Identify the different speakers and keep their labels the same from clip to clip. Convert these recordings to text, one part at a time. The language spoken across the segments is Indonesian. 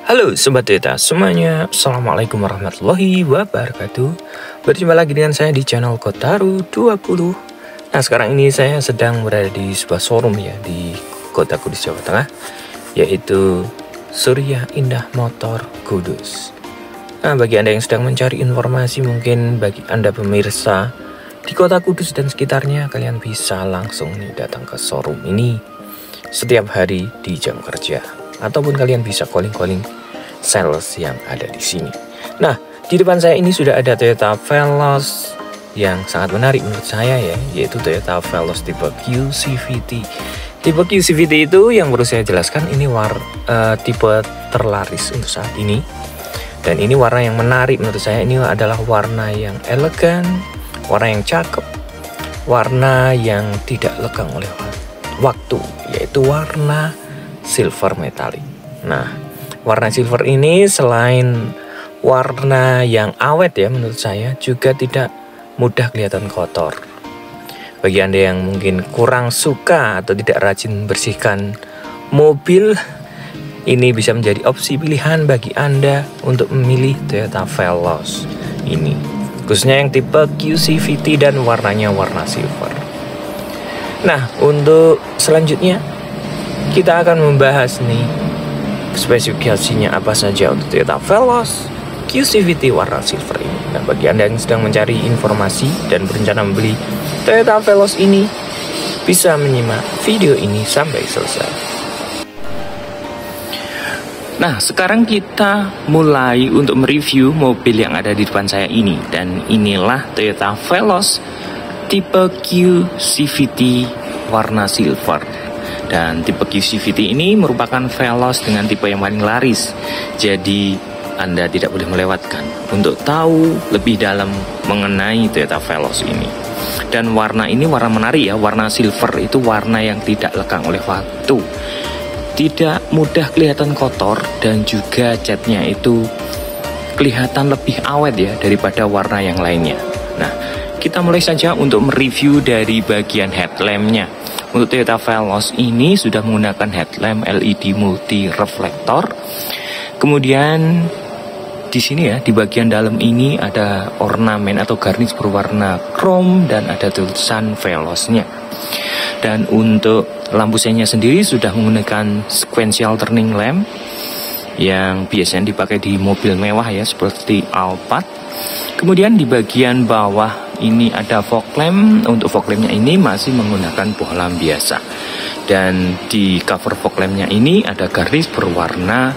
Speaker 1: Halo Sobat Toyota semuanya, Assalamualaikum warahmatollahi wabarakatuh. Berjumpa lagi dengan saya di channel Kotaro 20. Nah sekarang ini saya sedang berada di sebuah showroom ya di Kota Kudus, Jawa Tengah, yaitu Surya Indah Motor Kudus. Nah bagi Anda yang sedang mencari informasi, mungkin bagi Anda pemirsa di Kota Kudus dan sekitarnya, kalian bisa langsung nih datang ke showroom ini setiap hari di jam kerja, ataupun kalian bisa calling sales yang ada di sini. Nah, di depan saya ini sudah ada Toyota Veloz yang sangat menarik menurut saya ya, yaitu Toyota Veloz tipe QCVT. Tipe QCVT itu yang perlu saya jelaskan, ini tipe terlaris untuk saat ini. Dan ini warna yang menarik menurut saya, ini adalah warna yang elegan, warna yang cakep, warna yang tidak lekang oleh waktu, yaitu warna silver metallic. Nah, warna silver ini selain warna yang awet ya menurut saya, juga tidak mudah kelihatan kotor. Bagi Anda yang mungkin kurang suka atau tidak rajin bersihkan mobil, ini bisa menjadi opsi pilihan bagi Anda untuk memilih Toyota Veloz ini, khususnya yang tipe QCVT dan warnanya warna silver. Nah, untuk selanjutnya kita akan membahas nih spesifikasinya apa saja untuk Toyota Veloz QCVT warna silver ini. Nah, bagi Anda yang sedang mencari informasi dan berencana membeli Toyota Veloz ini, bisa menyimak video ini sampai selesai. Nah, sekarang kita mulai untuk mereview mobil yang ada di depan saya ini. Dan inilah Toyota Veloz tipe QCVT warna silver. Dan tipe QCVT ini merupakan Veloz dengan tipe yang paling laris. Jadi Anda tidak boleh melewatkan untuk tahu lebih dalam mengenai Toyota Veloz ini. Dan warna ini warna menarik ya, warna silver itu warna yang tidak lekang oleh waktu, tidak mudah kelihatan kotor, dan juga catnya itu kelihatan lebih awet ya daripada warna yang lainnya. Nah, kita mulai saja untuk mereview dari bagian headlampnya. Untuk Toyota Veloz ini sudah menggunakan headlamp LED multi reflektor. Kemudian di sini ya, di bagian dalam ini ada ornamen atau garnish berwarna chrome dan ada tulisan Veloznya. Dan untuk lampu seinnya sendiri sudah menggunakan sequential turning lamp yang biasanya dipakai di mobil mewah ya, seperti Alphard. Kemudian di bagian bawah ini ada fog lamp. Untuk fog lampnya ini masih menggunakan bohlam biasa. Dan di cover fog lampnya ini ada garis berwarna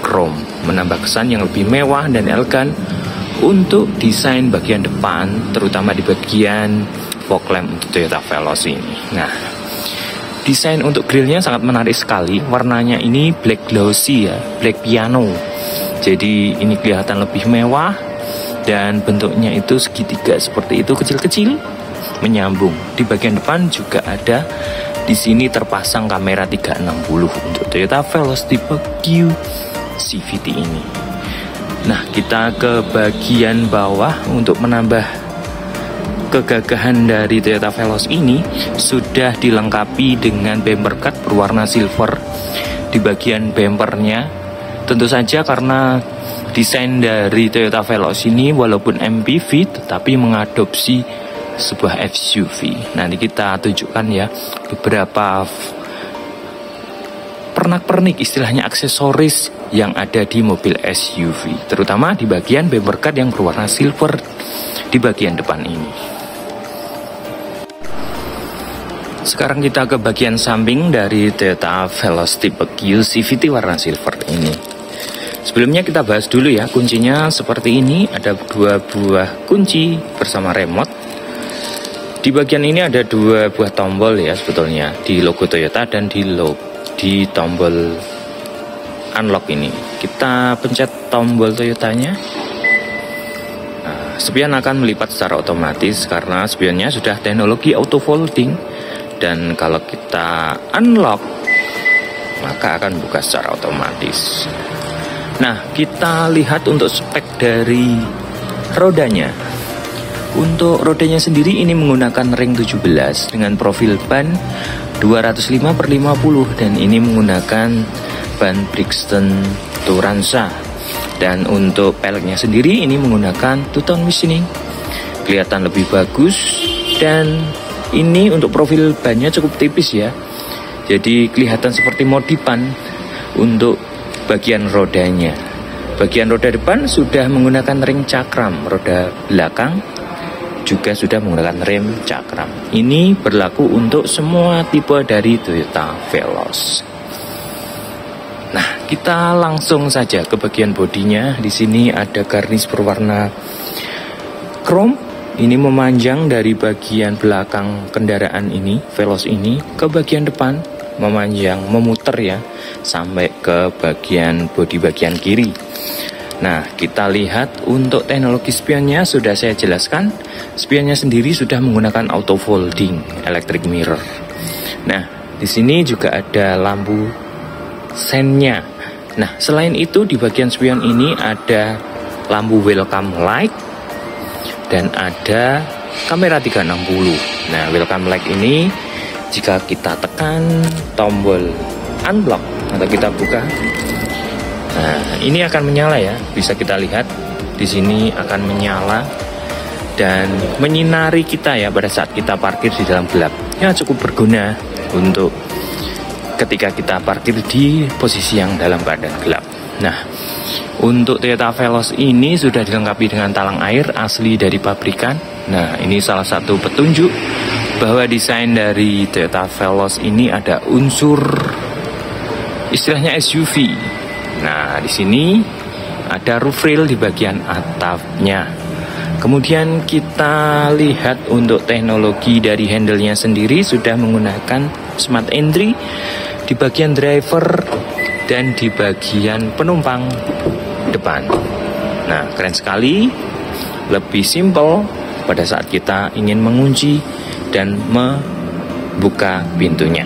Speaker 1: chrome, menambah kesan yang lebih mewah dan elegan. Untuk desain bagian depan, terutama di bagian fog lamp untuk Toyota Veloz ini. Nah, desain untuk grillnya sangat menarik sekali. Warnanya ini black glossy ya, black piano. Jadi ini kelihatan lebih mewah. Dan bentuknya itu segitiga seperti itu, kecil-kecil, menyambung. Di bagian depan juga ada, di sini terpasang kamera 360 untuk Toyota Veloz tipe QCVT ini. Nah, kita ke bagian bawah untuk menambah kegagahan dari Toyota Veloz ini, sudah dilengkapi dengan bumper cut berwarna silver di bagian bumpernya. Tentu saja karena desain dari Toyota Veloz ini walaupun MPV tetapi mengadopsi sebuah SUV. Nanti kita tunjukkan ya beberapa pernak-pernik, istilahnya aksesoris yang ada di mobil SUV, terutama di bagian bumper cut yang berwarna silver di bagian depan ini. Sekarang kita ke bagian samping dari Toyota Veloz tipe QCVT warna silver ini. Sebelumnya kita bahas dulu ya, kuncinya seperti ini, ada 2 buah kunci bersama remote. Di bagian ini ada 2 buah tombol ya sebetulnya, di logo Toyota dan di tombol unlock ini. Kita pencet tombol Toyotanya. Nah, spion akan melipat secara otomatis karena spionnya sudah teknologi auto folding, dan kalau kita unlock maka akan buka secara otomatis. Nah, kita lihat untuk spek dari rodanya. Untuk rodanya sendiri ini menggunakan ring 17 dengan profil ban 205/50, dan ini menggunakan ban Brixton Turanza. Dan untuk peleknya sendiri ini menggunakan two-tone machining, kelihatan lebih bagus. Dan ini untuk profil bannya cukup tipis ya, jadi kelihatan seperti modifan untuk bagian rodanya. Bagian roda depan sudah menggunakan ring cakram, roda belakang juga sudah menggunakan rem cakram. Ini berlaku untuk semua tipe dari Toyota Veloz. Nah, kita langsung saja ke bagian bodinya. Di sini ada garnish berwarna chrome. Ini memanjang dari bagian belakang kendaraan ini, Veloz ini, ke bagian depan, memanjang, memutar ya, sampai ke bagian bodi bagian kiri. Nah, kita lihat untuk teknologi spionnya sudah saya jelaskan. Spionnya sendiri sudah menggunakan auto folding electric mirror. Nah, di sini juga ada lampu sennya. Nah, selain itu di bagian spion ini ada lampu welcome light dan ada kamera 360. Nah, welcome light ini jika kita tekan tombol unblock atau kita buka, nah ini akan menyala ya. Bisa kita lihat di sini akan menyala dan menyinari kita ya pada saat kita parkir di dalam gelap. Ya, cukup berguna untuk ketika kita parkir di posisi yang dalam keadaan gelap. Nah, untuk Toyota Veloz ini sudah dilengkapi dengan talang air asli dari pabrikan. Nah, ini salah satu petunjuk bahwa desain dari Toyota Veloz ini ada unsur istilahnya SUV. Nah, di sini ada roof rail di bagian atapnya. Kemudian kita lihat untuk teknologi dari handle-nya sendiri sudah menggunakan smart entry di bagian driver dan di bagian penumpang depan. Nah, keren sekali, lebih simple pada saat kita ingin mengunci dan membuka pintunya.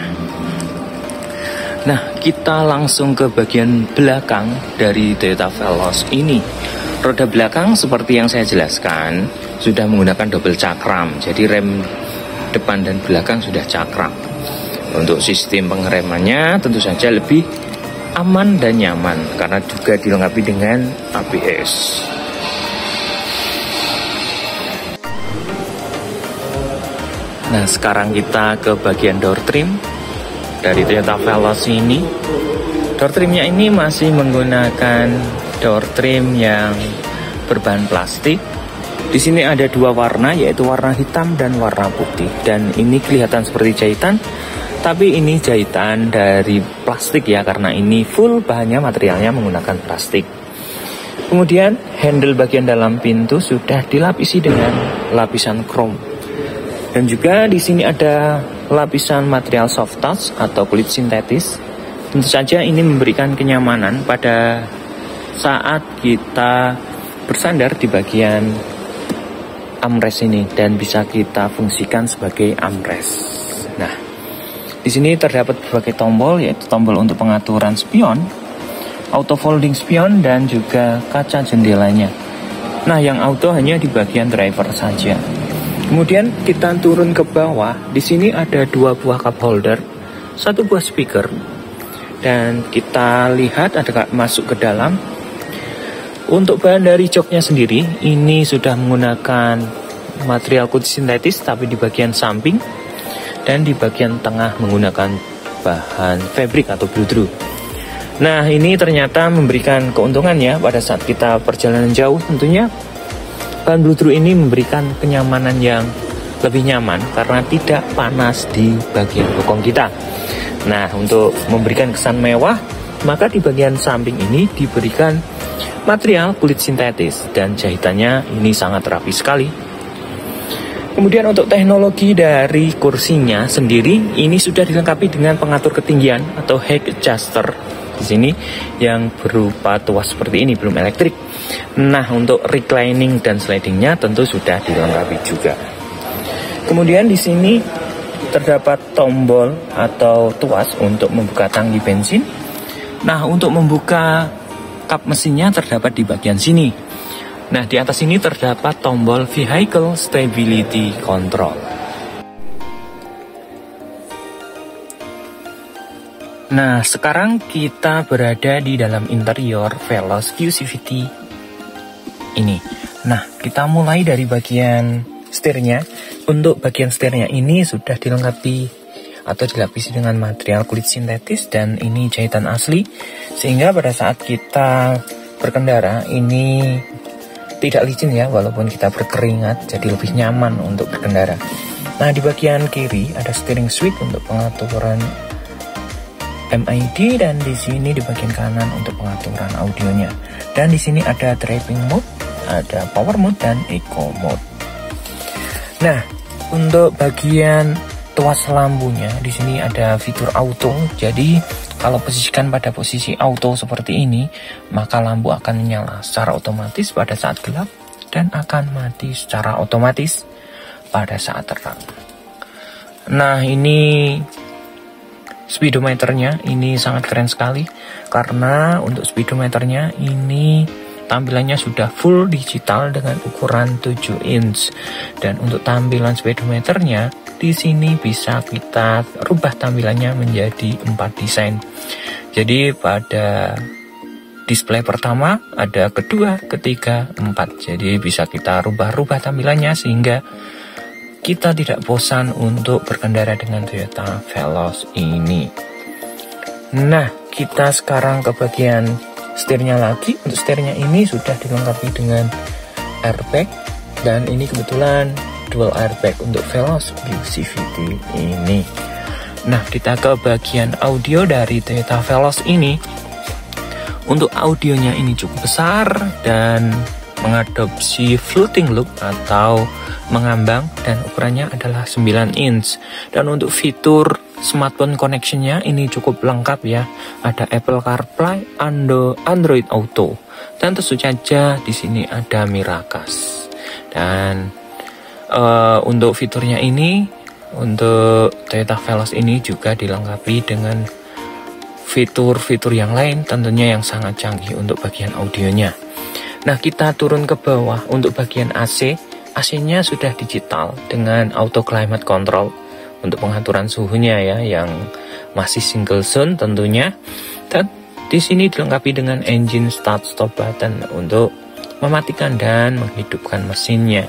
Speaker 1: Nah, kita langsung ke bagian belakang dari Toyota Veloz ini. Roda belakang seperti yang saya jelaskan sudah menggunakan double cakram, jadi rem depan dan belakang sudah cakram. Untuk sistem pengeremannya tentu saja lebih aman dan nyaman karena juga dilengkapi dengan ABS. Nah, sekarang kita ke bagian door trim dari Toyota Veloz ini. Door trimnya ini masih menggunakan door trim yang berbahan plastik. Di sini ada dua warna, yaitu warna hitam dan warna putih. Dan ini kelihatan seperti jahitan, tapi ini jahitan dari plastik ya, karena ini full bahannya, materialnya menggunakan plastik. Kemudian handle bagian dalam pintu sudah dilapisi dengan lapisan chrome. Dan juga di sini ada lapisan material soft touch atau kulit sintetis. Tentu saja ini memberikan kenyamanan pada saat kita bersandar di bagian armrest ini dan bisa kita fungsikan sebagai armrest. Nah, di sini terdapat berbagai tombol, yaitu tombol untuk pengaturan spion, auto folding spion, dan juga kaca jendelanya. Nah, yang auto hanya di bagian driver saja. Kemudian kita turun ke bawah. Di sini ada dua buah cup holder, satu buah speaker, dan kita lihat ada masuk ke dalam. Untuk bahan dari joknya sendiri, ini sudah menggunakan material kulit sintetis, tapi di bagian samping dan di bagian tengah menggunakan bahan fabric atau bludru. Nah, ini ternyata memberikan keuntungan ya pada saat kita perjalanan jauh. Tentunya bahan bludru ini memberikan kenyamanan yang lebih nyaman karena tidak panas di bagian bokong kita. Nah, untuk memberikan kesan mewah, maka di bagian samping ini diberikan material kulit sintetis dan jahitannya ini sangat rapi sekali. Kemudian untuk teknologi dari kursinya sendiri ini sudah dilengkapi dengan pengatur ketinggian atau height adjuster di sini yang berupa tuas seperti ini, belum elektrik. Nah, untuk reclining dan slidingnya tentu sudah dilengkapi juga. Kemudian di sini terdapat tombol atau tuas untuk membuka tangki bensin. Nah, untuk membuka kap mesinnya terdapat di bagian sini. Nah, di atas ini terdapat tombol Vehicle Stability Control. Nah, sekarang kita berada di dalam interior Veloz QCVT ini. Nah, kita mulai dari bagian setirnya. Untuk bagian setirnya ini sudah dilengkapi atau dilapisi dengan material kulit sintetis dan ini jahitan asli, sehingga pada saat kita berkendara ini tidak licin ya, walaupun kita berkeringat, jadi lebih nyaman untuk berkendara. Nah, di bagian kiri ada steering switch untuk pengaturan MID, dan di sini di bagian kanan untuk pengaturan audionya. Dan di sini ada driving mode, ada power mode dan eco mode. Nah, untuk bagian tuas lampunya di sini ada fitur auto. Jadi kalau posisikan pada posisi auto seperti ini, maka lampu akan menyala secara otomatis pada saat gelap dan akan mati secara otomatis pada saat terang. Nah, ini speedometernya ini sangat keren sekali, karena untuk speedometernya ini tampilannya sudah full digital dengan ukuran 7 inch. Dan untuk tampilan speedometernya di sini bisa kita rubah tampilannya menjadi 4 desain. Jadi pada display pertama ada kedua, ketiga, 4. Jadi bisa kita rubah-rubah tampilannya sehingga kita tidak bosan untuk berkendara dengan Toyota Veloz ini. Nah, kita sekarang ke bagian setirnya lagi. Untuk setirnya ini sudah dilengkapi dengan airbag, dan ini kebetulan dual airbag untuk Veloz QCVT ini. Nah, kita ke bagian audio dari Toyota Veloz ini. Untuk audionya ini cukup besar dan mengadopsi floating loop atau mengambang, dan ukurannya adalah 9 inch. Dan untuk fitur smartphone connection-nya ini cukup lengkap ya. Ada Apple CarPlay, Android Auto, dan tentu saja di sini ada Miracast. Dan untuk fiturnya ini, untuk Toyota Veloz ini juga dilengkapi dengan fitur-fitur yang lain, tentunya yang sangat canggih untuk bagian audionya. Nah, kita turun ke bawah. Untuk bagian AC-nya sudah digital dengan auto climate control untuk pengaturan suhunya ya, yang masih single zone tentunya. Dan di sini dilengkapi dengan engine start stop button untuk mematikan dan menghidupkan mesinnya.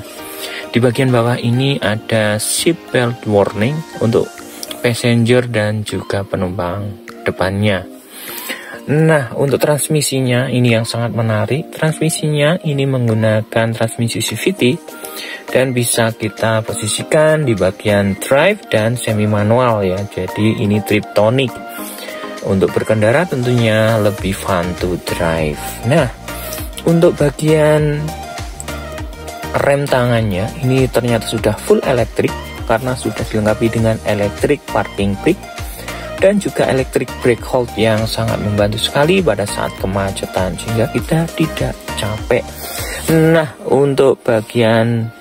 Speaker 1: Di bagian bawah ini ada seatbelt warning untuk passenger dan juga penumpang depannya. Nah, untuk transmisinya ini yang sangat menarik. Transmisinya ini menggunakan transmisi CVT dan bisa kita posisikan di bagian drive dan semi manual ya. Jadi ini triptonic. Untuk berkendara tentunya lebih fun to drive. Nah, untuk bagian rem tangannya ini ternyata sudah full elektrik, karena sudah dilengkapi dengan electric parking brake dan juga electric brake hold yang sangat membantu sekali pada saat kemacetan, sehingga kita tidak capek. Nah, untuk bagian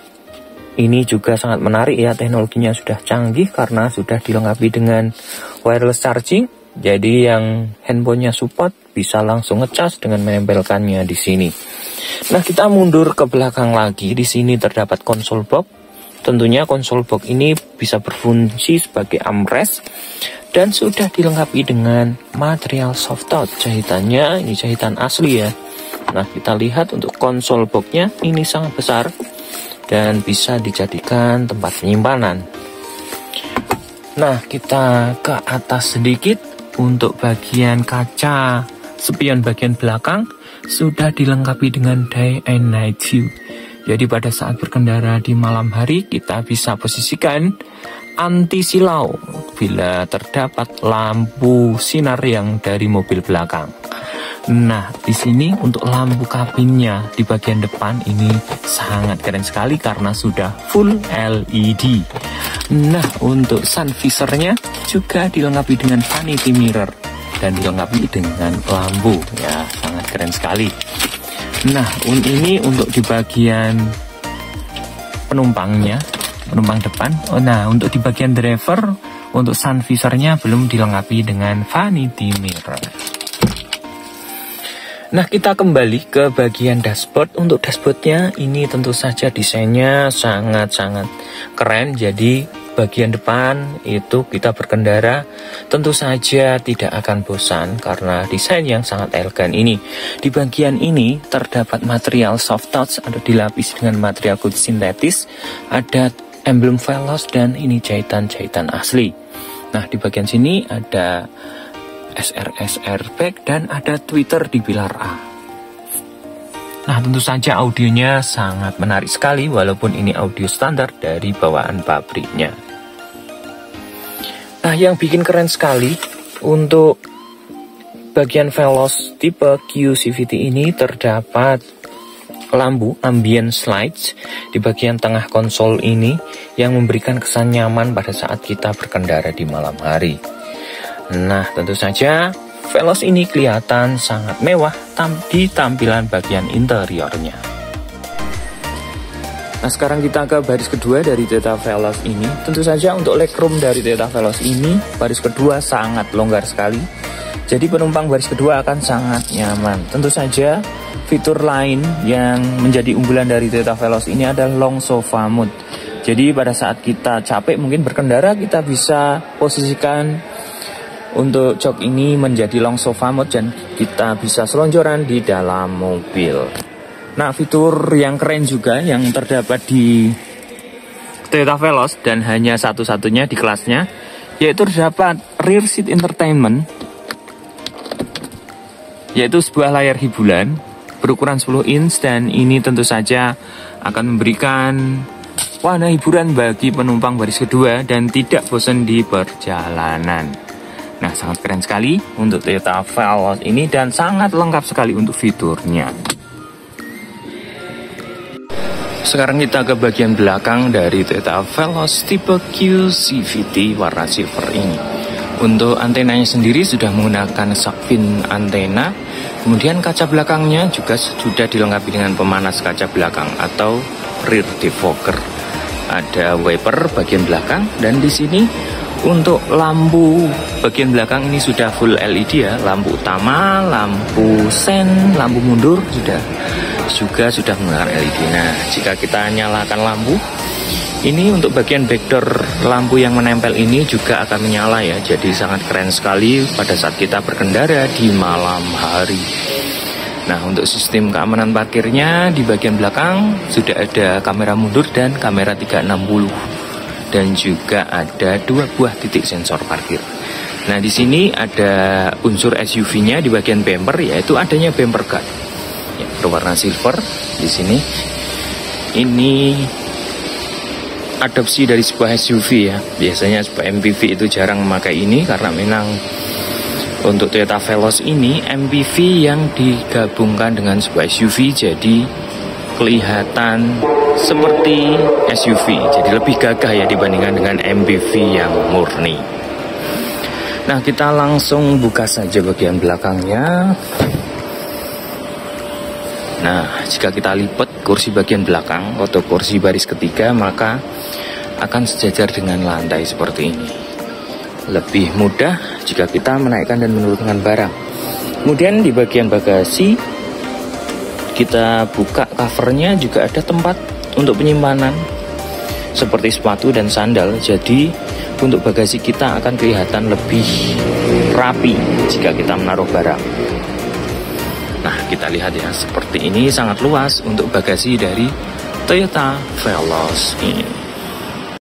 Speaker 1: ini juga sangat menarik ya, teknologinya sudah canggih karena sudah dilengkapi dengan wireless charging. Jadi yang handphonenya support bisa langsung ngecas dengan menempelkannya di sini. Nah, kita mundur ke belakang lagi. Di sini terdapat konsol box. Tentunya konsol box ini bisa berfungsi sebagai armrest dan sudah dilengkapi dengan material soft touch. Jahitannya ini jahitan asli ya. Nah, kita lihat untuk konsol boxnya ini sangat besar dan bisa dijadikan tempat penyimpanan. Nah, kita ke atas sedikit. Untuk bagian kaca spion bagian belakang sudah dilengkapi dengan day and night view. Jadi pada saat berkendara di malam hari kita bisa posisikan anti silau bila terdapat lampu sinar yang dari mobil belakang. Nah, di sini untuk lampu kabinnya di bagian depan ini sangat keren sekali karena sudah full LED. Nah, untuk sun visornya juga dilengkapi dengan vanity mirror dan dilengkapi dengan lampu ya, sangat keren sekali. Nah, ini untuk di bagian penumpangnya, penumpang depan. Nah, untuk di bagian driver, untuk sun visornya belum dilengkapi dengan vanity mirror. Nah, kita kembali ke bagian dashboard. Untuk dashboardnya ini tentu saja desainnya sangat-sangat keren. Jadi bagian depan itu kita berkendara tentu saja tidak akan bosan karena desain yang sangat elegan ini. Di bagian ini terdapat material soft touch atau dilapisi dengan material kulit sintetis, ada emblem Veloz dan ini jahitan-jahitan asli. Nah, di bagian sini ada SRS airbag dan ada tweeter di pilar A. Nah, tentu saja audionya sangat menarik sekali walaupun ini audio standar dari bawaan pabriknya. Nah, yang bikin keren sekali untuk bagian Veloz tipe Q CVT ini terdapat lampu ambience lights di bagian tengah konsol ini yang memberikan kesan nyaman pada saat kita berkendara di malam hari. Nah, tentu saja Veloz ini kelihatan sangat mewah di tampilan bagian interiornya. Nah, sekarang kita ke baris kedua dari Toyota Veloz ini. Tentu saja untuk legroom dari Toyota Veloz ini, baris kedua sangat longgar sekali. Jadi penumpang baris kedua akan sangat nyaman. Tentu saja fitur lain yang menjadi unggulan dari Toyota Veloz ini adalah long sofa mode. Jadi pada saat kita capek mungkin berkendara, kita bisa posisikan untuk jok ini menjadi long sofa mode dan kita bisa selonjoran di dalam mobil. Nah, fitur yang keren juga yang terdapat di Toyota Veloz dan hanya satu-satunya di kelasnya, yaitu terdapat rear seat entertainment, yaitu sebuah layar hiburan berukuran 10 inch dan ini tentu saja akan memberikan warna hiburan bagi penumpang baris kedua dan tidak bosan di perjalanan. Nah, sangat keren sekali untuk Toyota Veloz ini dan sangat lengkap sekali untuk fiturnya. Sekarang kita ke bagian belakang dari Toyota Veloz tipe Q CVT warna silver ini. Untuk antenanya sendiri sudah menggunakan shark fin antena. Kemudian kaca belakangnya juga sudah dilengkapi dengan pemanas kaca belakang atau rear defogger. Ada wiper bagian belakang dan di sini untuk lampu bagian belakang ini sudah full LED ya, lampu utama, lampu sen, lampu mundur juga sudah menggunakan LED. Nah, jika kita nyalakan lampu, ini untuk bagian backdoor lampu yang menempel ini juga akan menyala ya, jadi sangat keren sekali pada saat kita berkendara di malam hari. Nah, untuk sistem keamanan parkirnya di bagian belakang sudah ada kamera mundur dan kamera 360. Dan juga ada 2 buah titik sensor parkir. Nah, di sini ada unsur SUV-nya di bagian bumper, yaitu adanya bumper guard ya, berwarna silver. Di sini ini adopsi dari sebuah SUV ya. Biasanya sebuah MPV itu jarang memakai ini karena memang untuk Toyota Veloz ini MPV yang digabungkan dengan sebuah SUV, jadi kelihatan seperti SUV, jadi lebih gagah ya dibandingkan dengan MPV yang murni. Nah, kita langsung buka saja bagian belakangnya. Nah, jika kita lipat kursi bagian belakang atau kursi baris ketiga, maka akan sejajar dengan lantai seperti ini. Lebih mudah jika kita menaikkan dan menurunkan barang. Kemudian di bagian bagasi kita buka covernya, juga ada tempat untuk penyimpanan seperti sepatu dan sandal. Jadi untuk bagasi kita akan kelihatan lebih rapi jika kita menaruh barang. Nah, kita lihat ya, seperti ini sangat luas untuk bagasi dari Toyota Veloz ini.